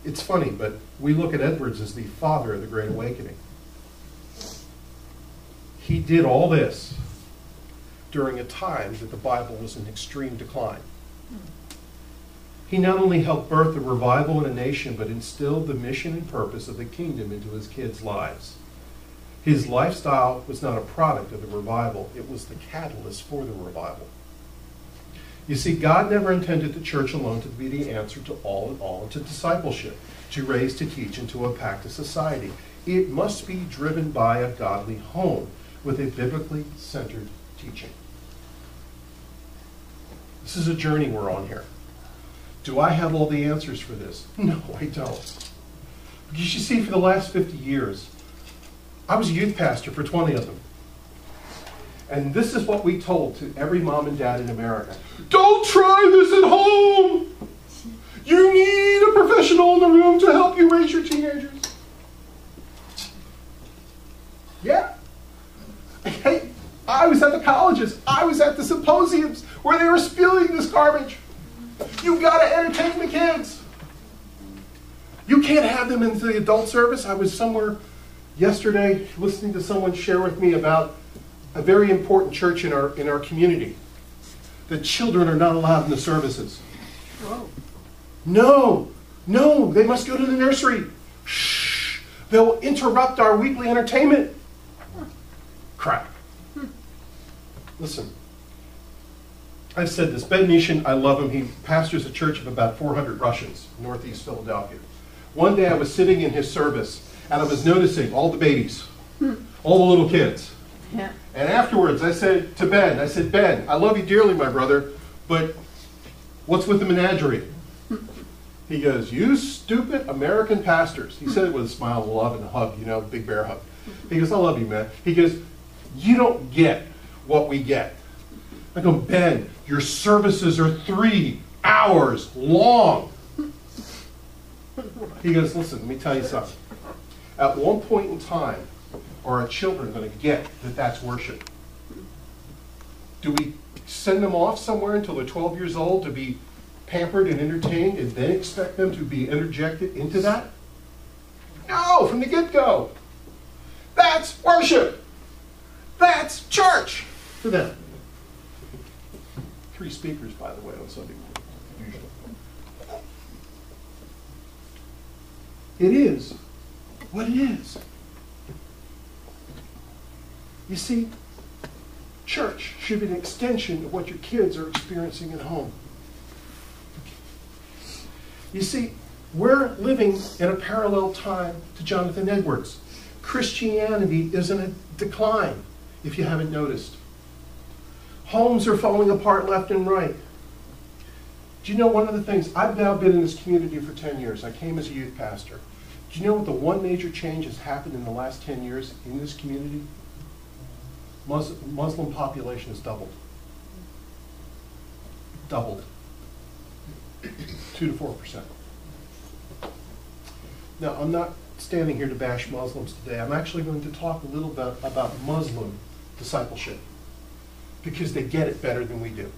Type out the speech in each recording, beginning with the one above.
It's funny, but we look at Edwards as the father of the Great Awakening. He did all this during a time that the Bible was in extreme decline. He not only helped birth a revival in a nation, but instilled the mission and purpose of the kingdom into his kids' lives. His lifestyle was not a product of the revival, it was the catalyst for the revival. You see, God never intended the church alone to be the answer to all in all, and to discipleship, to raise, to teach, and to impact a society. It must be driven by a godly home with a biblically centered teaching. This is a journey we're on here. Do I have all the answers for this? No, I don't. Because you see, for the last 50 years, I was a youth pastor for 20 of them. And this is what we told to every mom and dad in America. Don't try this at home! You need a professional in the room to help you raise your teenagers. Yeah. Hey, I was at the colleges. I was at the symposiums where they were spewing this garbage. You gotta entertain the kids. You can't have them into the adult service. I was somewhere yesterday listening to someone share with me about a very important church in our community. The children are not allowed in the services. Whoa. No, they must go to the nursery. Shh, they'll interrupt our weekly entertainment. Crap. Listen, I've said this. Ben Nishan, I love him. He pastors a church of about 400 Russians, northeast Philadelphia. One day I was sitting in his service, and I was noticing all the babies, all the little kids. Yeah. And afterwards I said to Ben, Ben, I love you dearly, my brother, but what's with the menagerie? He goes, you stupid American pastors. He said it with a smile of love and a hug, you know, big bear hug. He goes, I love you, man. He goes, you don't get what we get. I go, Ben, your services are 3 hours long. He goes, listen, let me tell you something. At one point in time, are our children going to get that that's worship? Do we send them off somewhere until they're 12 years old to be pampered and entertained and then expect them to be interjected into that? No, from the get-go. That's worship. That's church for them. 3 speakers, by the way, on Sunday morning, usually. It is what it is. You see, church should be an extension of what your kids are experiencing at home. You see, we're living in a parallel time to Jonathan Edwards. Christianity is in a decline, if you haven't noticed. Homes are falling apart left and right. Do you know one of the things? I've now been in this community for 10 years. I came as a youth pastor. Do you know what the one major change has happened in the last 10 years in this community? Muslim population has doubled. Doubled. 2 to 4%. Now, I'm not standing here to bash Muslims today. I'm actually going to talk a little bit about Muslim discipleship, because they get it better than we do.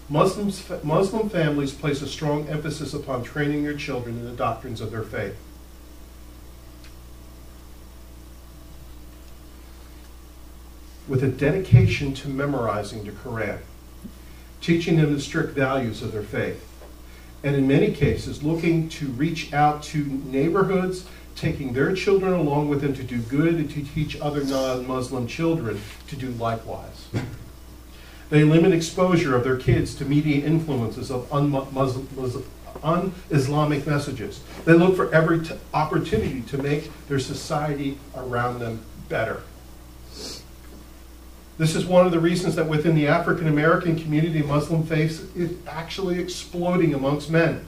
Muslim families place a strong emphasis upon training their children in the doctrines of their faith. With a dedication to memorizing the Quran, teaching them the strict values of their faith, and in many cases looking to reach out to neighborhoods, taking their children along with them to do good and to teach other non-Muslim children to do likewise. They limit exposure of their kids to media influences of un-Islamic messages. They look for every opportunity to make their society around them better. This is one of the reasons that within the African American community, Muslim faith is actually exploding amongst men.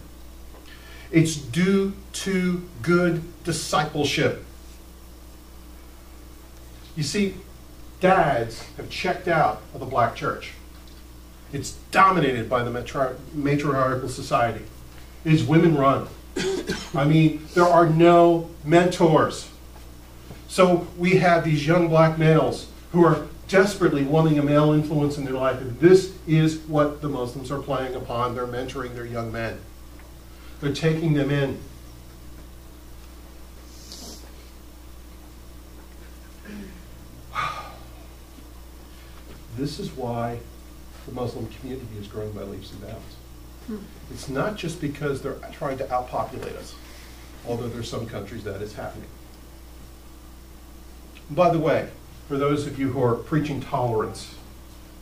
It's due to good discipleship. You see, dads have checked out of the black church. It's dominated by the matriarchal society. It is women run. I mean, there are no mentors. So we have these young black males who are desperately wanting a male influence in their life. And this is what the Muslims are playing upon. They're mentoring their young men. They're taking them in. This is why the Muslim community is growing by leaps and bounds. It's not just because they're trying to outpopulate us, although there's some countries that is happening. By the way, for those of you who are preaching tolerance,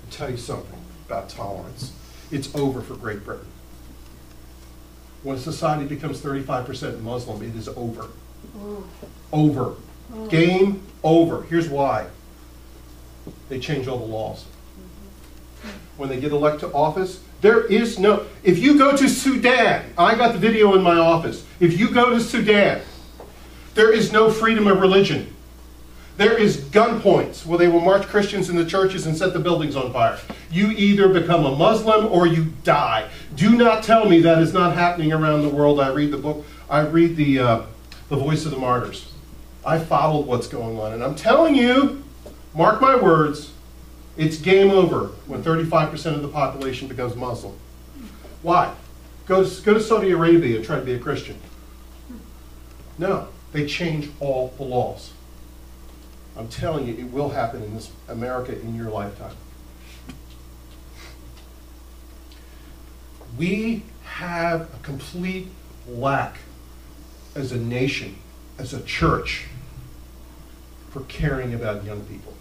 I'll tell you something about tolerance. It's over for Great Britain. When a society becomes 35% Muslim, it is over. Over. Game over. Here's why. They change all the laws. When they get elected to office, there is no... If you go to Sudan, I got the video in my office. If you go to Sudan, there is no freedom of religion. There is gunpoints where they will march Christians in the churches and set the buildings on fire. You either become a Muslim or you die. Do not tell me that is not happening around the world. I read the book. I read the Voice of the Martyrs. I followed what's going on. And I'm telling you, mark my words, it's game over when 35% of the population becomes Muslim. Why? Go to Saudi Arabia and try to be a Christian. No, they change all the laws. I'm telling you, it will happen in this America in your lifetime. We have a complete lack as a nation, as a church, for caring about young people.